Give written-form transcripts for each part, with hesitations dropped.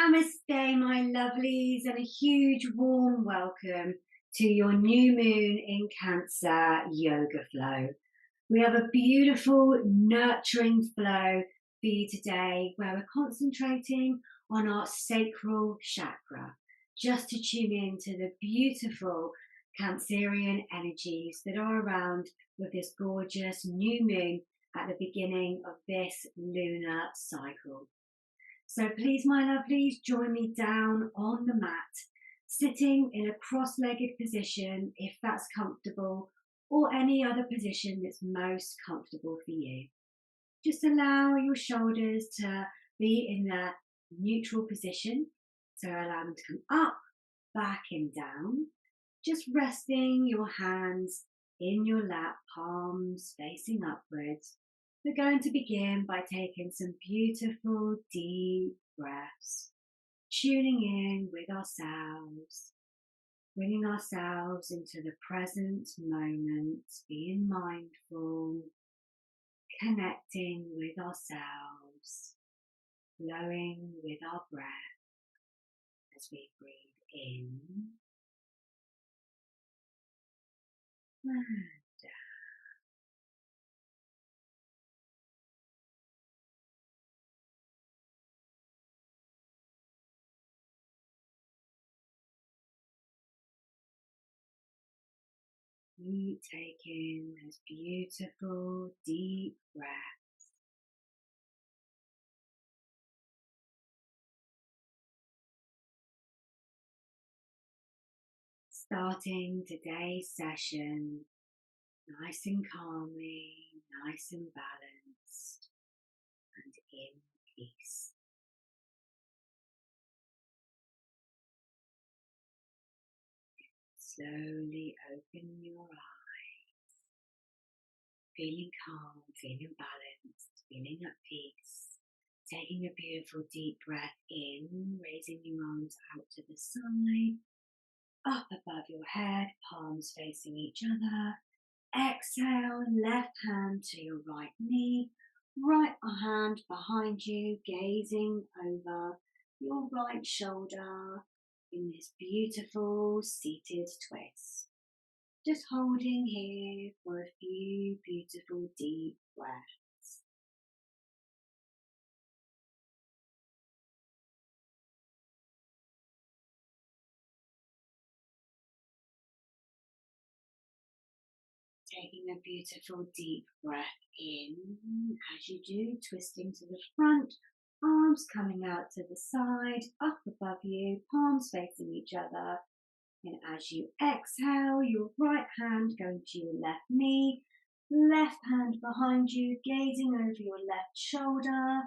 Namaste, my lovelies, and a huge warm welcome to your new moon in Cancer yoga flow. We have a beautiful, nurturing flow for you today where we're concentrating on our sacral chakra, just to tune in to the beautiful Cancerian energies that are around with this gorgeous new moon at the beginning of this lunar cycle. So please, my lovelies, join me down on the mat, sitting in a cross-legged position if that's comfortable, or any other position that's most comfortable for you. Just allow your shoulders to be in a neutral position. So allow them to come up, back and down. Just resting your hands in your lap, palms facing upwards. We're going to begin by taking some beautiful deep breaths, tuning in with ourselves, bringing ourselves into the present moment, being mindful, connecting with ourselves, flowing with our breath as we breathe in and out. Keep taking those beautiful deep breaths. Starting today's session nice and calmly, nice and balanced, and in peace. Slowly open your eyes, feeling calm, feeling balanced, feeling at peace. Taking a beautiful deep breath in, raising your arms out to the side, up above your head, palms facing each other. Exhale, left hand to your right knee, right hand behind you, gazing over your right shoulder in this beautiful seated twist. Just holding here for a few beautiful deep breaths. Taking a beautiful deep breath in. As you do, twisting to the front, arms coming out to the side, up above you, palms facing each other. And as you exhale, your right hand going to your left knee, left hand behind you, gazing over your left shoulder,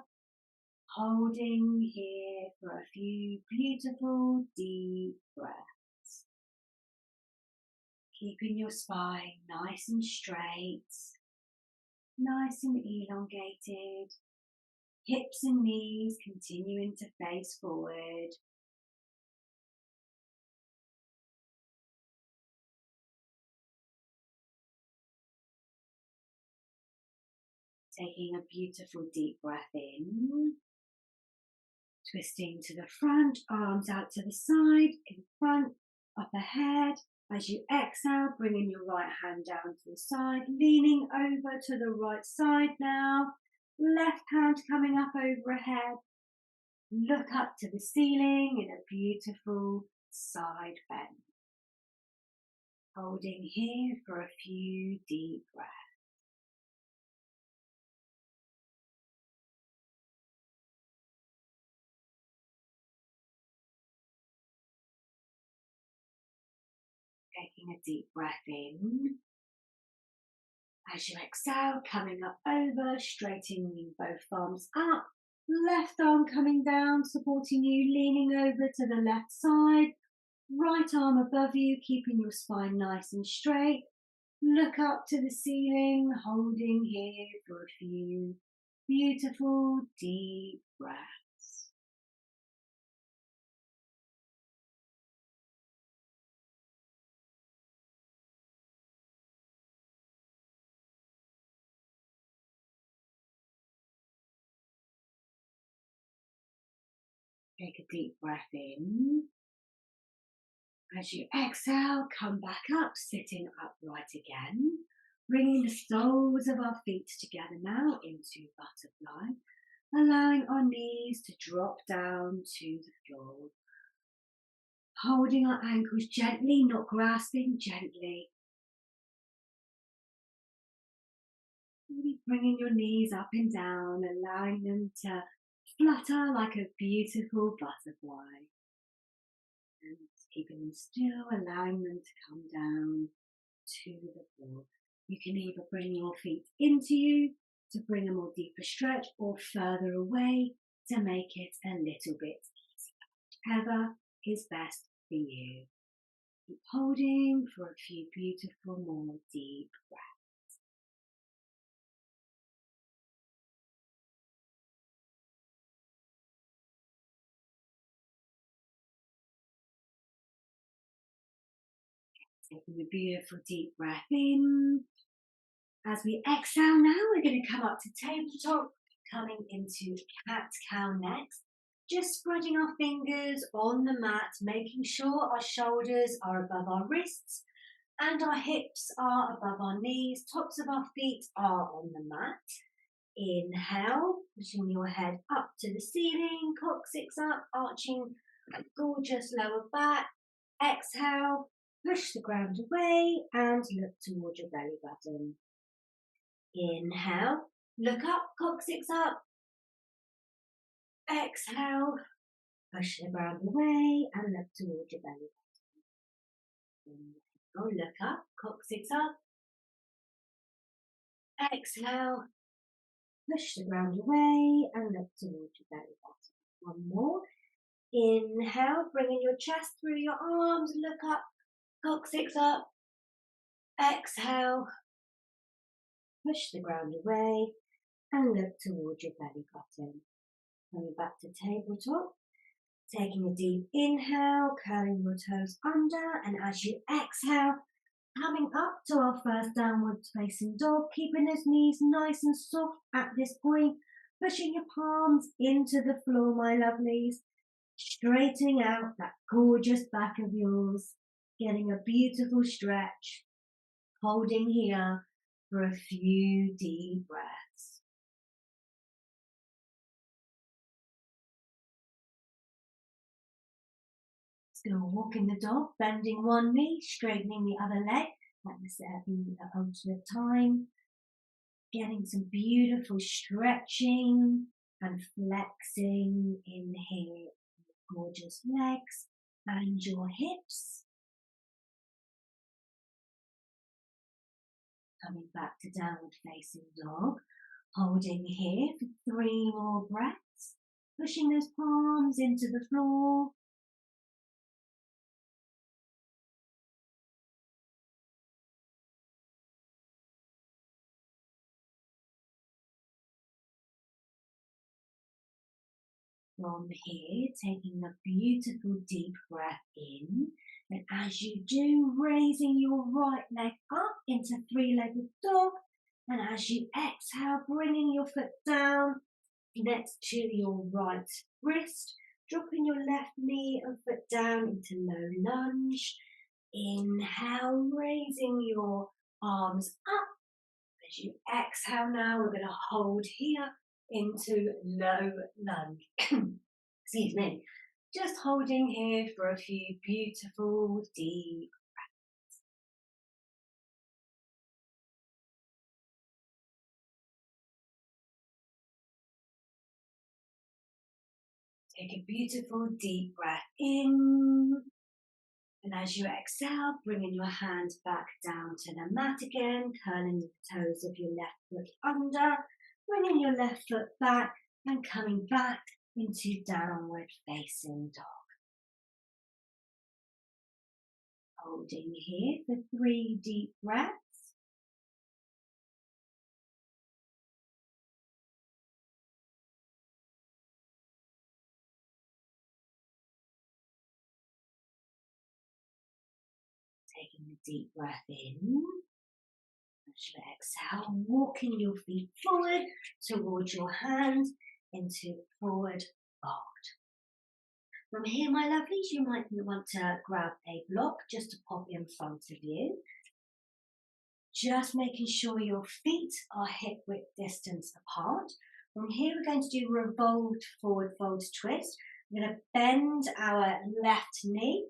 holding here for a few beautiful deep breaths. Keeping your spine nice and straight, nice and elongated, hips and knees continuing to face forward. Taking a beautiful deep breath in, twisting to the front, arms out to the side, in front, up ahead. As you exhale, bringing your right hand down to the side, leaning over to the right side now. Left hand coming up overhead. Look up to the ceiling in a beautiful side bend. Holding here for a few deep breaths. Taking a deep breath in. As you exhale, coming up over, straightening both arms up. Left arm coming down, supporting you, leaning over to the left side. Right arm above you, keeping your spine nice and straight. Look up to the ceiling, holding here for a few beautiful deep breaths. Take a deep breath in. As you exhale, come back up, sitting upright again. Bringing the soles of our feet together now into butterfly. Allowing our knees to drop down to the floor. Holding our ankles gently, not grasping, gently. Really bringing your knees up and down, allowing them to flutter like a beautiful butterfly. And keeping them still, allowing them to come down to the floor. You can either bring your feet into you to bring a more deeper stretch or further away to make it a little bit easier. Whichever is best for you. Keep holding for a few beautiful more deep breaths. Taking a beautiful deep breath in. As we exhale now, we're going to come up to tabletop, coming into cat-cow next. Just spreading our fingers on the mat, making sure our shoulders are above our wrists and our hips are above our knees. Tops of our feet are on the mat. Inhale, pushing your head up to the ceiling, coccyx up, arching a gorgeous lower back. Exhale, push the ground away and look towards your belly button. Inhale, look up, coccyx up. Exhale, push the ground away and look towards your belly button. Inhale, look up, coccyx up. Exhale, push the ground away and look towards your belly button. One more. Inhale, bringing your chest through your arms, look up, coccyx up. Exhale, push the ground away and look towards your belly button. Coming back to tabletop, taking a deep inhale, curling your toes under, and as you exhale, coming up to our first downward facing dog, keeping those knees nice and soft at this point, pushing your palms into the floor, my lovelies, straightening out that gorgeous back of yours, getting a beautiful stretch, holding here for a few deep breaths. Still walking the dog, bending one knee, straightening the other leg at the ultimate time. Getting some beautiful stretching and flexing in here. Gorgeous legs and your hips. Coming back to downward facing dog. Holding here for 3 more breaths. Pushing those palms into the floor. From here, taking a beautiful deep breath in, and as you do, raising your right leg up into 3-legged dog, and as you exhale, bringing your foot down next to your right wrist, dropping your left knee and foot down into low lunge. Inhale, raising your arms up. As you exhale now, we're going to hold here into low lunge. Excuse me. Just holding here for a few beautiful deep breaths. Take a beautiful deep breath in. And as you exhale, bringing your hands back down to the mat again, curling the toes of your left foot under, bringing your left foot back and coming back into downward facing dog. Holding here for 3 deep breaths. Taking a deep breath in. As you exhale, walking your feet forward towards your hands into forward fold. From here, my lovelies, you might want to grab a block just to pop in front of you. Just making sure your feet are hip width distance apart. From here, we're going to do revolved forward fold twist. We're going to bend our left knee.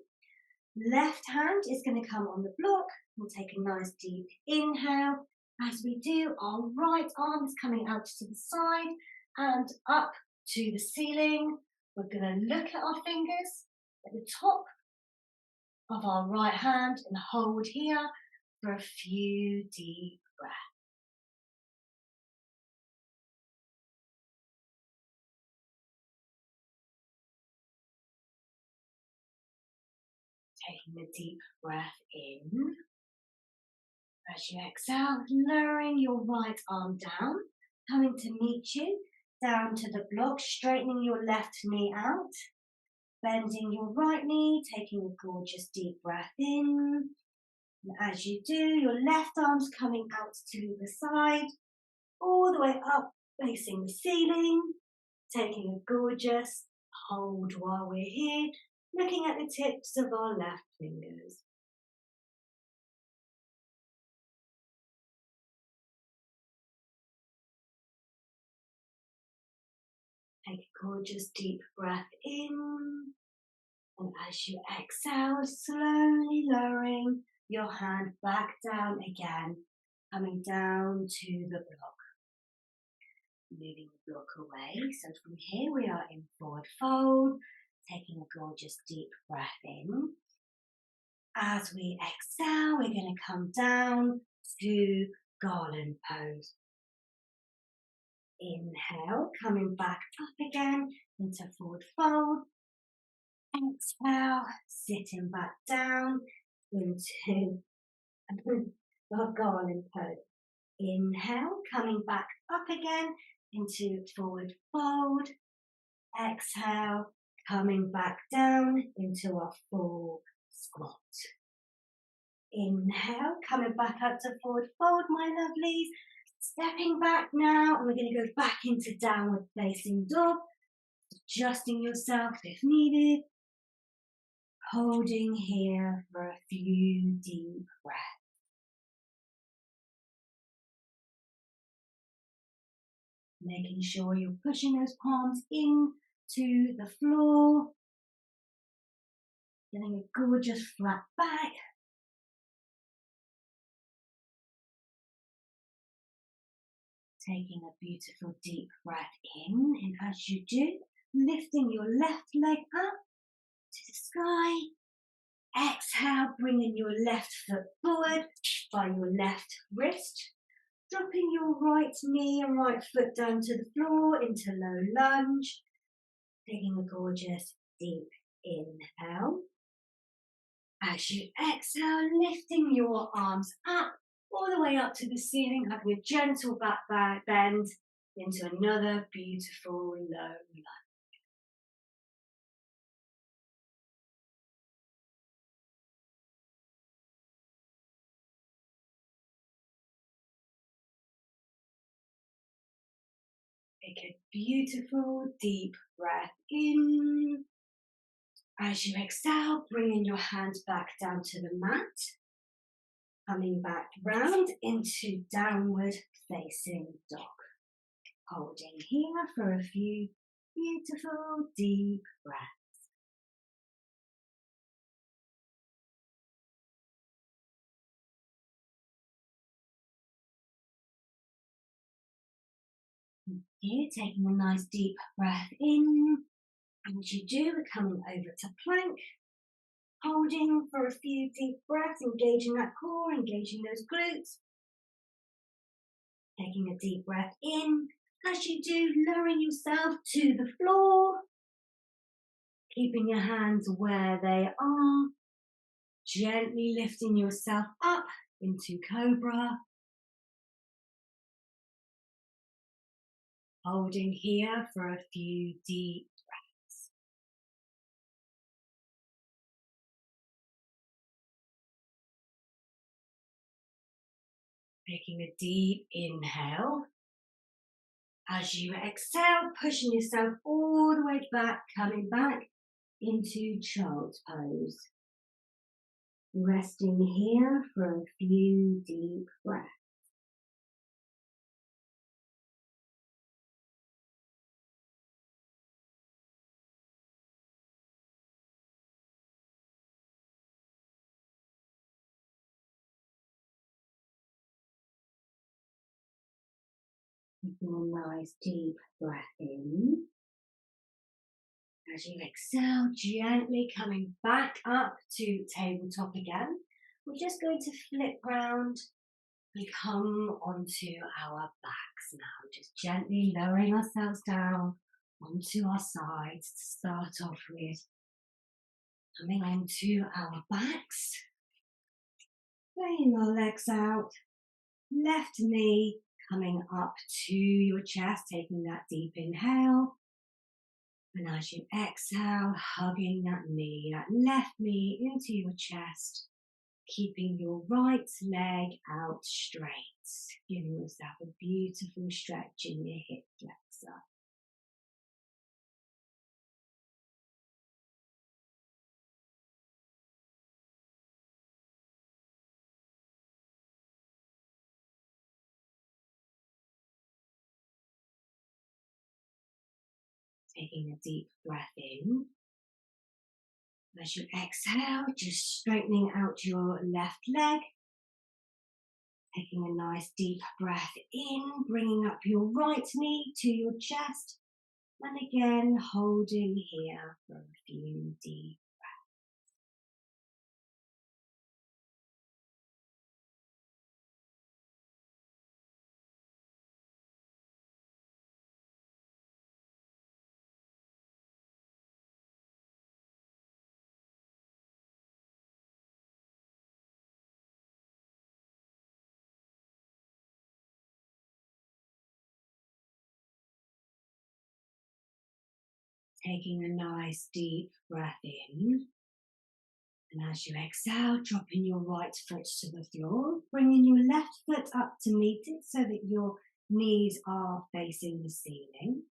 Left hand is going to come on the block. We'll take a nice deep inhale. As we do, our right arm is coming out to the side and up to the ceiling. We're going to look at our fingers at the top of our right hand and hold here for a few deep breaths. Taking a deep breath in. As you exhale, lowering your right arm down, coming to meet you, down to the block, straightening your left knee out, bending your right knee, taking a gorgeous deep breath in. And as you do, your left arm's coming out to the side, all the way up, facing the ceiling, taking a gorgeous hold while we're here, looking at the tips of our left fingers. Take a gorgeous deep breath in, and as you exhale, slowly lowering your hand back down again, coming down to the block. Moving the block away. So from here we are in forward fold, taking a gorgeous deep breath in. As we exhale, we're going to come down to garland pose. Inhale, coming back up again into forward fold. Exhale, sitting back down into our garland pose. Inhale, coming back up again into forward fold. Exhale, coming back down into our full squat. Inhale, coming back up to forward fold, my lovelies. Stepping back now, and we're going to go back into downward facing dog. Adjusting yourself if needed. Holding here for a few deep breaths. Making sure you're pushing those palms into the floor. Getting a gorgeous flat back. Taking a beautiful deep breath in, and as you do, lifting your left leg up to the sky. Exhale, bringing your left foot forward by your left wrist. Dropping your right knee and right foot down to the floor into low lunge. Taking a gorgeous deep inhale. As you exhale, lifting your arms up all the way up to the ceiling, having a gentle back bend into another beautiful low lunge. Take a beautiful deep breath in. As you exhale, bringing your hands back down to the mat. Coming back round into downward facing dog. Holding here for a few beautiful deep breaths. Here, taking a nice deep breath in. And as you do, we're coming over to plank. Holding for a few deep breaths, engaging that core, engaging those glutes. Taking a deep breath in. As you do, lowering yourself to the floor. Keeping your hands where they are. Gently lifting yourself up into cobra. Holding here for a few deep breaths. Taking a deep inhale. As you exhale, pushing yourself all the way back, coming back into child's pose. Resting here for a few deep breaths. Taking a nice deep breath in. As you exhale, gently coming back up to tabletop again. We're just going to flip round and come onto our backs now. Just gently lowering ourselves down onto our sides to start off with. Coming onto our backs. Laying our legs out. Left knee coming up to your chest, taking that deep inhale. And as you exhale, hugging that knee, that left knee into your chest, keeping your right leg out straight, giving yourself a beautiful stretch in your hip flexor. Taking a deep breath in. As you exhale, just straightening out your left leg. Taking a nice deep breath in, bringing up your right knee to your chest. And again, holding here for a few deep breaths. Taking a nice deep breath in. And as you exhale, dropping your right foot to the floor, bringing your left foot up to meet it so that your knees are facing the ceiling.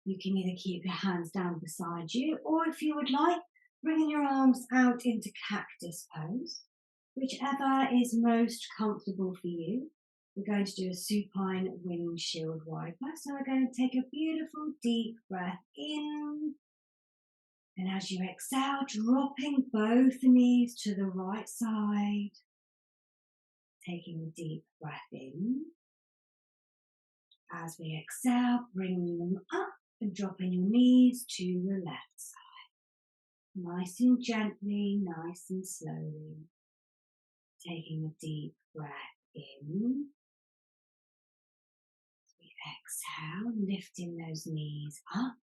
You can either keep your hands down beside you, or if you would like, bringing your arms out into cactus pose, whichever is most comfortable for you. We're going to do a supine windshield wiper. So we're going to take a beautiful deep breath in. And as you exhale, dropping both knees to the right side. Taking a deep breath in. As we exhale, bringing them up and dropping your knees to the left side. Nice and gently, nice and slowly. Taking a deep breath in. As we exhale, lifting those knees up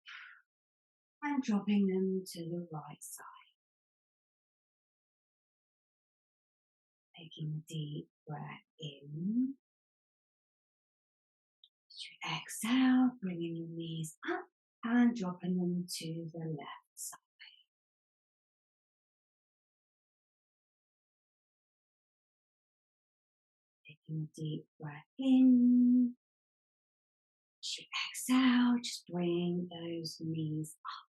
and dropping them to the right side. Taking a deep breath in. As you exhale, bringing your knees up and dropping them to the left side. Taking a deep breath in. As you exhale, just bring those knees up.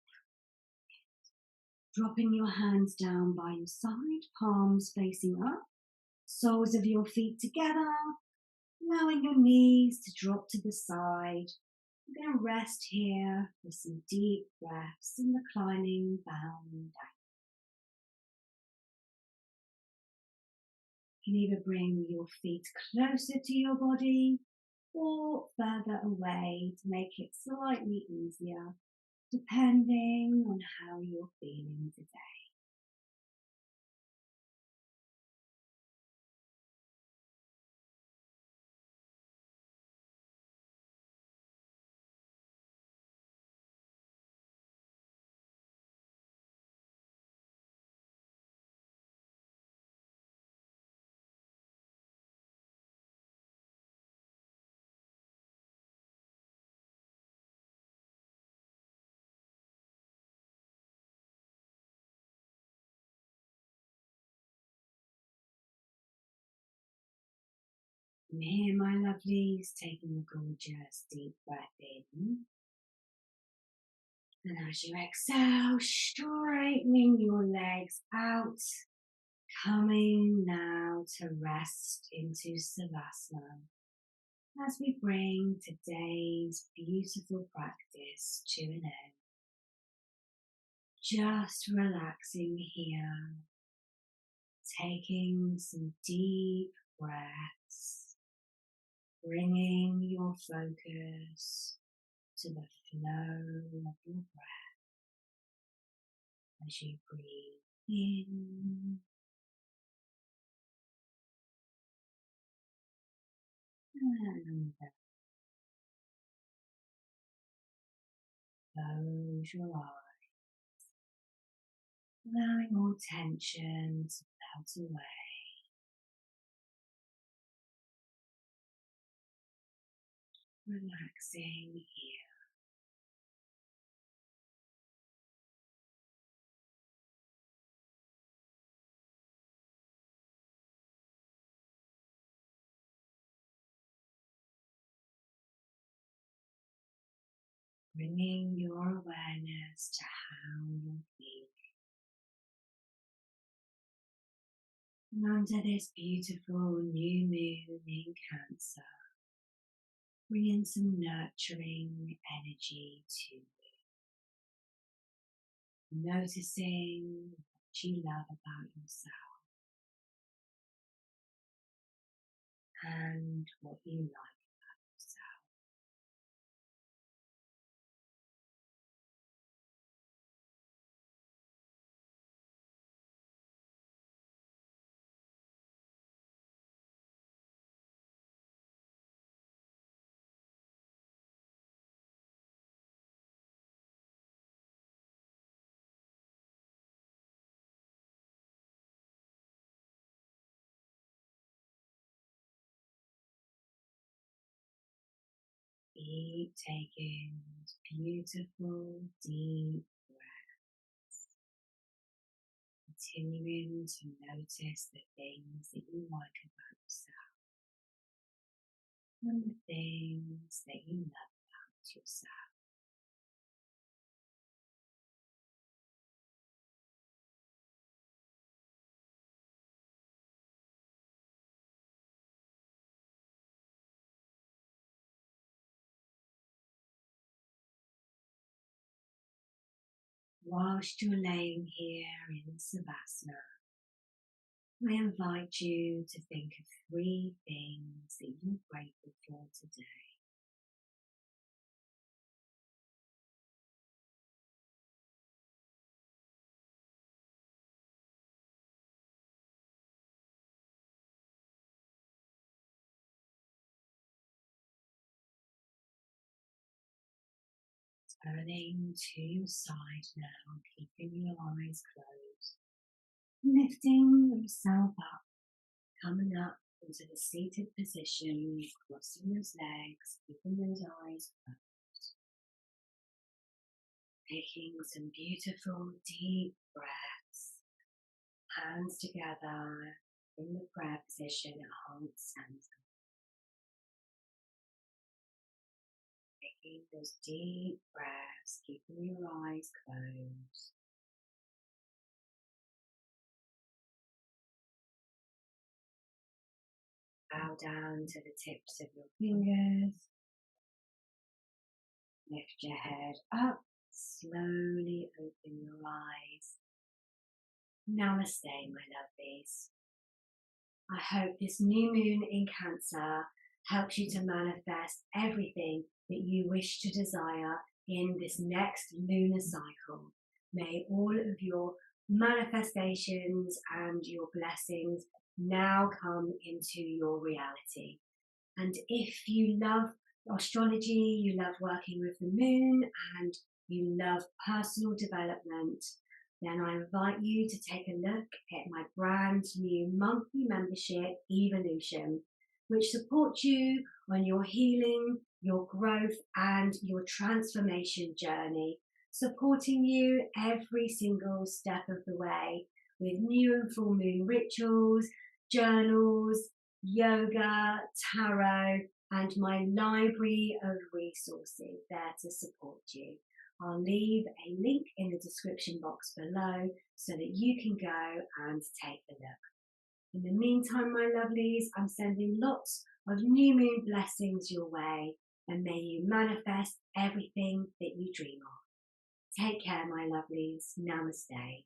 Dropping your hands down by your side, palms facing up, soles of your feet together, allowing your knees to drop to the side. You're going to rest here for some deep breaths and reclining bound down. You can either bring your feet closer to your body or further away to make it slightly easier, depending on how you're feeling today. And here, my lovelies, taking a gorgeous deep breath in. And as you exhale, straightening your legs out, coming now to rest into Savasana. As we bring today's beautiful practice to an end, just relaxing here, taking some deep breaths, bringing your focus to the flow of your breath as you breathe in and close your eyes, allowing all tension to melt away, relaxing here. Bringing your awareness to how you're feeling. And under this beautiful new moon in Cancer, bringing some nurturing energy to you. Noticing what you love about yourself and what you like about yourself. Keep taking beautiful, deep breaths, continuing to notice the things that you like about yourself and the things that you love about yourself. Whilst you're laying here in Savasana, I invite you to think of 3 things that you're grateful for today. Turning to your side now, keeping your eyes closed, lifting yourself up, coming up into the seated position, crossing those legs, keeping those eyes closed. Taking some beautiful deep breaths, hands together in the prayer position at heart center. Taking those deep breaths, keeping your eyes closed. Bow down to the tips of your fingers. Lift your head up, slowly open your eyes. Namaste, my lovelies. I hope this new moon in Cancer helps you to manifest everything that you wish to desire in this next lunar cycle. May all of your manifestations and your blessings now come into your reality. And if you love astrology, you love working with the moon, and you love personal development, then I invite you to take a look at my brand new monthly membership, Evolution, which supports you on your healing, your growth, and your transformation journey, supporting you every single step of the way with new and full moon rituals, journals, yoga, tarot, and my library of resources there to support you. I'll leave a link in the description box below so that you can go and take a look. In the meantime, my lovelies, I'm sending lots of new moon blessings your way, and may you manifest everything that you dream of. Take care, my lovelies. Namaste.